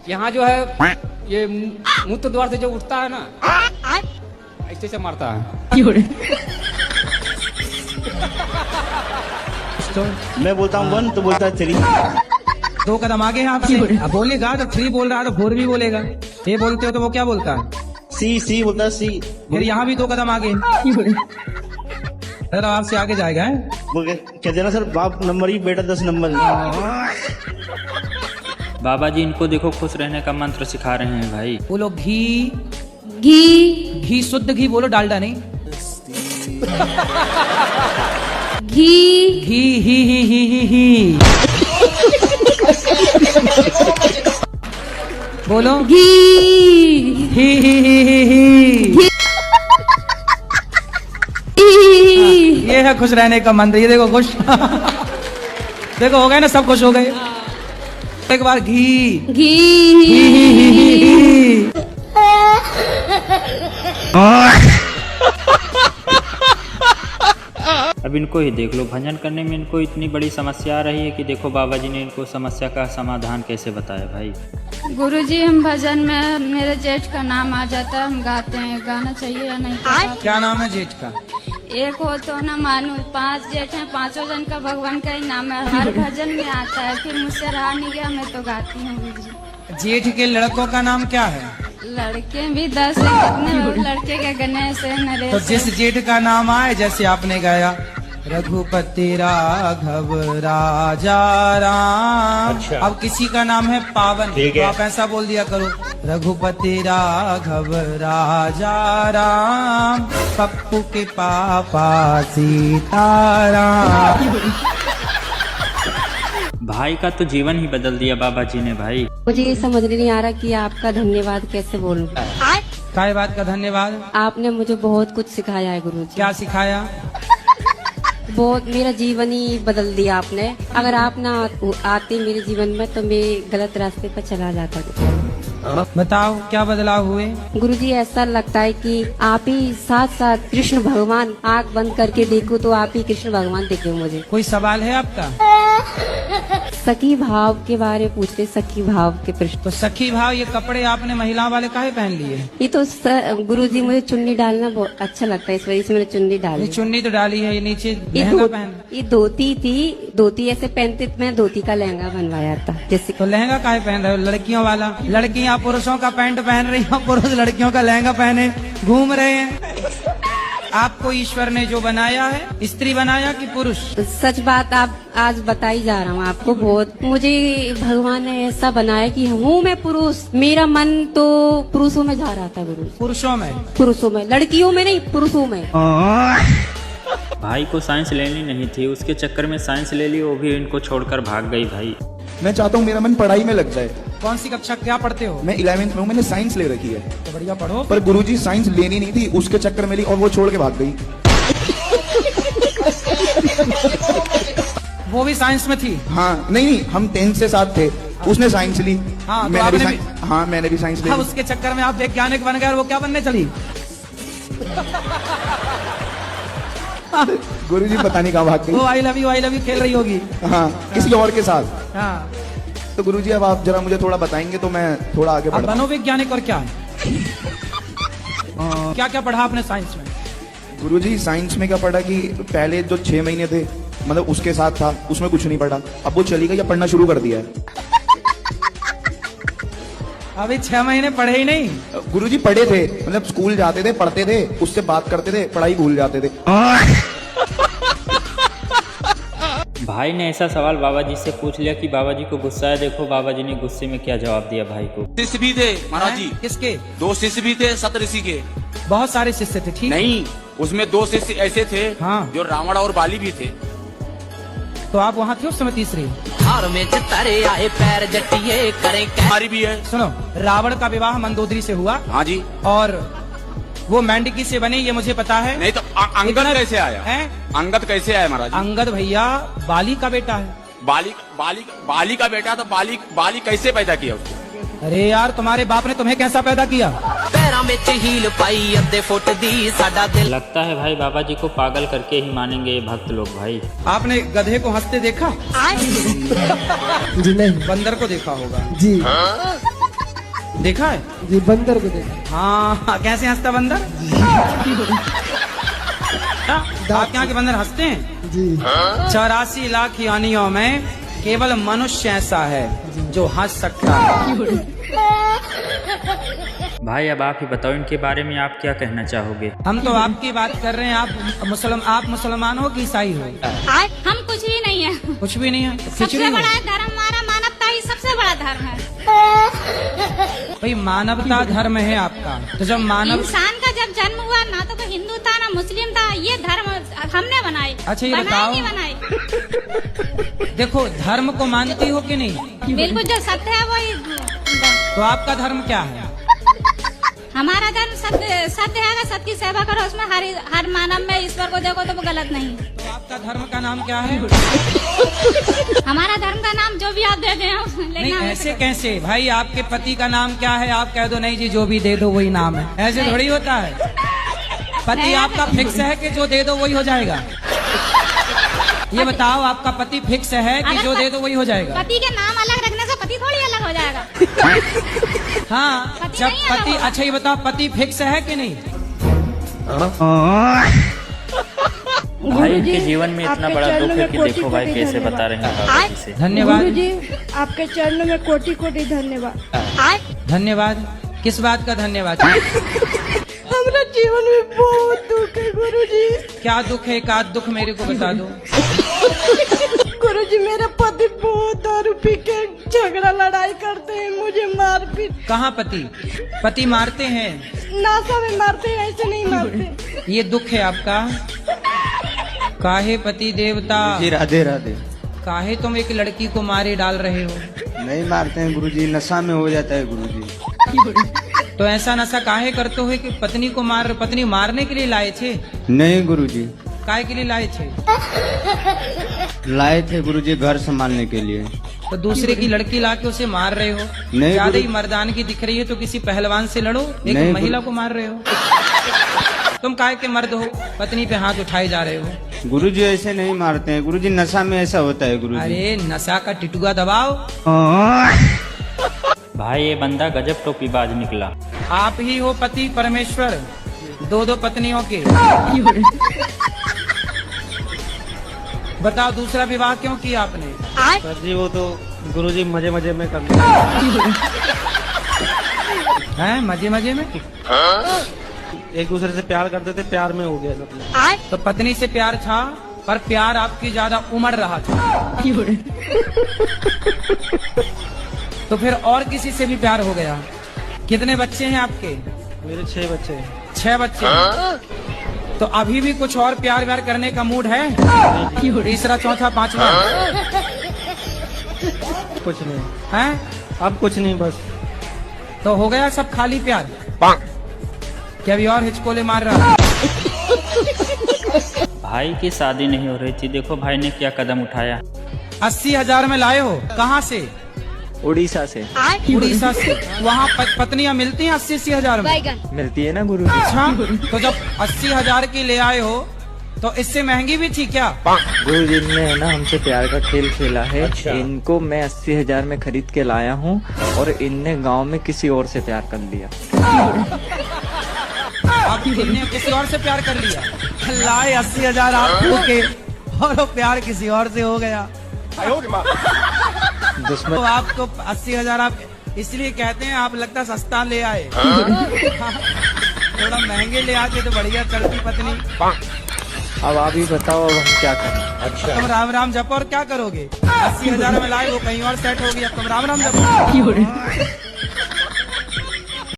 यहाँ जो है ये मूत्र द्वार से जो उठता है ना, ऐसे से मारता है। मैं बोलता हूँ 1 तो बोलता है 3। 2 कदम आगे है आपसे। अब बोलेगा तो 3 बोल रहा है तो 4 भी बोलेगा। ये बोलते हो तो वो क्या बोलता है? सी बोलता है सी। फिर यहाँ भी 2 कदम आगे। सर आपसे आगे जाएगा है? वो कहते हैं ना सर, बाप नंबर ही बेटा 10 नंबर। बाबा जी इनको देखो खुश रहने का मंत्र सिखा रहे हैं भाई। बोलो घी। घी घी शुद्ध घी बोलो, डालडा नहीं। घी घी ही। बोलो घी ही। ये है खुश रहने का मंत्र। ये देखो खुश। देखो हो गए ना, सब खुश हो गए। एक बार घी घी। अब इनको ही देख लो, भजन करने में इनको इतनी बड़ी समस्या आ रही है कि देखो बाबा जी ने इनको समस्या का समाधान कैसे बताया भाई। गुरुजी हम भजन में मेरे जेठ का नाम आ जाता है, हम गाते हैं, गाना चाहिए या नहीं? क्या नाम है जेठ का? एक हो तो ना मानू, 5 जेठ हैं, 5 जन का भगवान का ही नाम है, हर भजन में आता है, फिर मुझसे रहा नहीं गया, मैं तो गाती हूँ गुरुजी। जेठ के लड़कों का नाम क्या है? लड़के भी 10 है, कितने लड़के के गणेश है, नरेश तो है। जिस जेठ का नाम आए, जैसे आपने गाया रघुपति राघव राजा राम। अच्छा। अब किसी का नाम है पावन, ठीक तो है। आप ऐसा बोल दिया करो, रघुपति राघव राजा राम, पप्पू के पापा सीताराम। भाई का तो जीवन ही बदल दिया बाबा जी ने भाई। मुझे ये समझ नहीं आ रहा कि आपका धन्यवाद कैसे बोलूं। काय बात का धन्यवाद? आपने मुझे बहुत कुछ सिखाया है गुरुजी। क्या सिखाया? बहुत, मेरा जीवन ही बदल दिया आपने। अगर आप ना आते मेरे जीवन में तो मैं गलत रास्ते पर चला जाता। बताओ क्या बदलाव हुए? गुरुजी ऐसा लगता है कि आप ही साथ साथ कृष्ण भगवान, आँख बंद करके देखो तो आप ही कृष्ण भगवान दिखे मुझे। कोई सवाल है आपका? सखी भाव के बारे में पूछते, सखी भाव के प्रश्न। तो सखी भाव, ये कपड़े आपने महिलाओं वाले काहे पहन लिए? ये तो गुरुजी मुझे चुन्नी डालना बहुत अच्छा लगता है, इस वजह से मैंने चुन्नी ये डाली। चुन्नी तो डाली है, ये नीचे ये लहंगा पहन। ये धोती थी, धोती ऐसे पहनते थे, मैं धोती का लहंगा बनवाया था जैसे। तो लहंगा काहे पहन रहे हो? लड़कियों वाला। लड़कियां पुरुषों का पैंट पहन रही हो, पुरुष लड़कियों का लहंगा पहने घूम रहे हैं। आपको ईश्वर ने जो बनाया है, स्त्री बनाया कि पुरुष? सच बात आप आज बताई जा रहा हूँ आपको। बहुत मुझे भगवान ने ऐसा बनाया कि हूँ मैं पुरुष, मेरा मन तो पुरुषों में जा रहा था गुरु। पुरुषों में? पुरुषों में, लड़कियों में नहीं, पुरुषों में। भाई को साइंस लेनी नहीं थी, उसके चक्कर में साइंस ले ली, वो भी इनको छोड़कर भाग गई भाई। मैं चाहता हूँ मेरा मन पढ़ाई में लग जाए। कौन सी कक्षा क्या पढ़ते हो? मैं 11th में हूँ, मैंने साइंस ले रखी है। तो बढ़िया पढ़ो। पर गुरुजी साइंस लेनी नहीं थी, उसके चक्कर में ली और वो छोड़ के भाग गई। वो भी साइंस में थी? हाँ नहीं, हम 10th से साथ थे, उसने साइंस ली। हाँ, तो मैंने आपने भी हाँ मैंने भी साइंस ले हाँ, ली। उसके चक्कर में आप वैज्ञानिक बन गए और वो क्या बनने चली? गुरुजी पता नहीं कहाँ भाग वो गई। आई लव यू खेल रही होगी। हाँ, किसी और के साथ। हाँ, तो गुरुजी अब आप जरा मुझे थोड़ा बताएंगे तो मैं थोड़ा आगे अब बढ़ता। बनो वैज्ञानिक। और क्या है? क्या क्या पढ़ा आपने साइंस में? गुरुजी साइंस में क्या पढ़ा कि पहले जो 6 महीने थे, मतलब उसके साथ था, उसमें कुछ नहीं पढ़ा। अब वो चली गई, या पढ़ना शुरू कर दिया है। अभी 6 महीने पढ़े ही नहीं? गुरुजी पढ़े थे, मतलब स्कूल जाते थे, पढ़ते थे, उससे बात करते थे, पढ़ाई भूल जाते थे। भाई ने ऐसा सवाल बाबा जी से पूछ लिया कि बाबा जी को गुस्सा है। देखो बाबा जी ने गुस्से में क्या जवाब दिया भाई को। शिष्य भी थे महाराज जी। किसके? 2 शिष्य भी थे सप्तऋषि के। बहुत सारे शिष्य थे। ठीक नहीं, उसमें 2 शिष्य ऐसे थे हाँ। जो रावण और बाली भी थे। तो आप वहाँ थे उस समय तीसरी? हमारी भी है। सुनो, रावण का विवाह मंदोदरी से हुआ। हाँ जी। और वो मेंढकी से बनी, ये मुझे पता है। नहीं तो अंगद इतना- कैसे आया? हैं? अंगद कैसे आया महाराज जी? अंगद भैया बाली का बेटा है। बाली का बेटा, तो बाली कैसे पैदा किया उसको? अरे यार, तुम्हारे बाप ने तुम्हें कैसा पैदा किया? लगता है भाई बाबा जी को पागल करके ही मानेंगे ये भक्त लोग भाई। आपने गधे को हंसते देखा? जी नहीं। बंदर को देखा होगा। जी। देखा है? जी बंदर को देखा। हाँ, कैसे हंसता बंदर? आपके यहाँ के बंदर हंसते हैं? जी 84 लाख यानियों में केवल मनुष्य ऐसा है जो हंस सकता है। भाई अब आप ही बताओ इनके बारे में आप क्या कहना चाहोगे? हम तो आपकी बात कर रहे हैं। आप मुसलमान हो कि ईसाई हो? हम कुछ भी नहीं है। कुछ भी नहीं है तो सबसे खिचड़ी हो। बड़ा धर्म हमारा मानवता ही सबसे बड़ा धर्म है। भाई मानवता धर्म है आपका, तो जब मानव इंसान का जब जन्म हुआ ना तो कोई हिंदू था ना मुस्लिम था, ये धर्म हमने बनाए। अच्छा, ये बनाए बताओ। नहीं बनाए। देखो, धर्म को मानती हो कि नहीं? बिल्कुल, जो सत्य है वही। तो आपका धर्म क्या है? हमारा धर्म सत्य है। सत्य की सेवा करो, उसमें हर मानव में ईश्वर को देखो तो वो गलत नहीं। तो आपका धर्म का नाम क्या है? हमारा धर्म का नाम जो भी आप दे दें, नहीं, लेकिन ऐसे कैसे भाई? आपके पति का नाम क्या है? आप कह दो नहीं जी जो भी दे दो वही नाम है, ऐसे थोड़ी होता है। पति नहीं, आपका फिक्स है कि जो दे दो वही हो जाएगा? ये बताओ, आपका पति फिक्स है कि जो दे दो वही हो जाएगा? पति के नाम अलग रखने से पति थोड़ी अलग हो जाएगा। हाँ, पति जब नहीं अलग पति, होगा। अच्छा ये बताओ, पति फिक्स है कि नहीं? भाई इनके जीवन में इतना बड़ा दुख है कि देखो भाई कैसे बता रहे हैं बाबा जी से। धन्यवाद। गुरुजी आपके चरणों में कोटि कोटि धन्यवाद। धन्यवाद। किस बात का धन्यवाद? हमारा जीवन में बहुत दुख है गुरुजी। क्या दुख है? एक आध दुख मेरे को बता दो। गुरुजी मेरे पति बहुत दारू पी के झगड़ा लड़ाई करते हैं, मुझे मार पीट। कहाँ पति? पति मारते हैं? नासा में मारते हैं, ऐसे नहीं मारते। ये दुख है आपका? काहे पति देवता? जी राधे राधे। काहे तुम एक लड़की को मारे डाल रहे हो? नहीं मारते हैं गुरुजी, नशा में हो जाता है गुरुजी। तो ऐसा नशा काहे करते हो कि पत्नी मारने के लिए लाए थे? नहीं गुरुजी, काहे के लिए लाए थे? लाए थे गुरुजी घर संभालने के लिए। तो दूसरे की लड़की लाके उसे मार रहे हो? नहीं ज्यादा ही गुरु- मर्दान की दिख रही है तो किसी पहलवान से लड़ो, एक नहीं महिला को मार रहे हो। तुम काहे के मर्द हो, पत्नी पे हाथ उठाए जा रहे हो? गुरुजी ऐसे नहीं मारते हैं गुरुजी, नशा में ऐसा होता है गुरुजी। अरे नशा का टिटुआ दबाओ। भाई ये बंदा गजब टोपीबाज निकला। आप ही हो पति परमेश्वर, दो पत्नियों के। बताओ दूसरा विवाह क्यों किया आपने? सर जी वो तो गुरुजी मजे मजे में कर हैं? मजे मजे में? एक दूसरे से प्यार करते थे, प्यार में हो गया सब। तो पत्नी से प्यार था, पर प्यार आपकी ज्यादा उमड़ रहा था। तो फिर और किसी से भी प्यार हो गया। कितने बच्चे हैं आपके? मेरे 6 बच्चे हैं। 6 बच्चे हैं। तो अभी भी कुछ और प्यार व्यार करने का मूड है? तीसरा, चौथा, पांचवा? कुछ नहीं हैं? अब कुछ नहीं, बस तो हो गया सब खाली प्यार? क्या अभी और हिचकोले मार रहा? भाई की शादी नहीं हो रही थी, देखो भाई ने क्या कदम उठाया। 80,000 में लाए हो? कहाँ से? उड़ीसा से। उड़ीसा से? वहाँ पत्नियां मिलती हैं 80,000 में? मिलती है ना गुरुजी। अच्छा, तो जब 80,000 की ले आए हो तो इससे महंगी भी थी क्या? गुरुजी ने ना हमसे प्यार का खेल खेला है। इनको मैं 80,000 में खरीद के लाया हूँ और इनने गांव में किसी और से प्यार कर लिया। आप इनने किसी और से प्यार कर लिया? लाए 80,000 आपको के और वो प्यार किसी और से हो गया। दुश्मन तो आपको 80,000 आप इसलिए कहते हैं, आप लगता सस्ता ले आए। थोड़ा महंगे ले आते तो बढ़िया चलती पत्नी। अब आप ही बताओ अब हम क्या करें। अच्छा तुम राम राम जपो और क्या करोगे? 80,000 में लाए, वो कहीं और सेट हो गया, तुम राम राम जपो।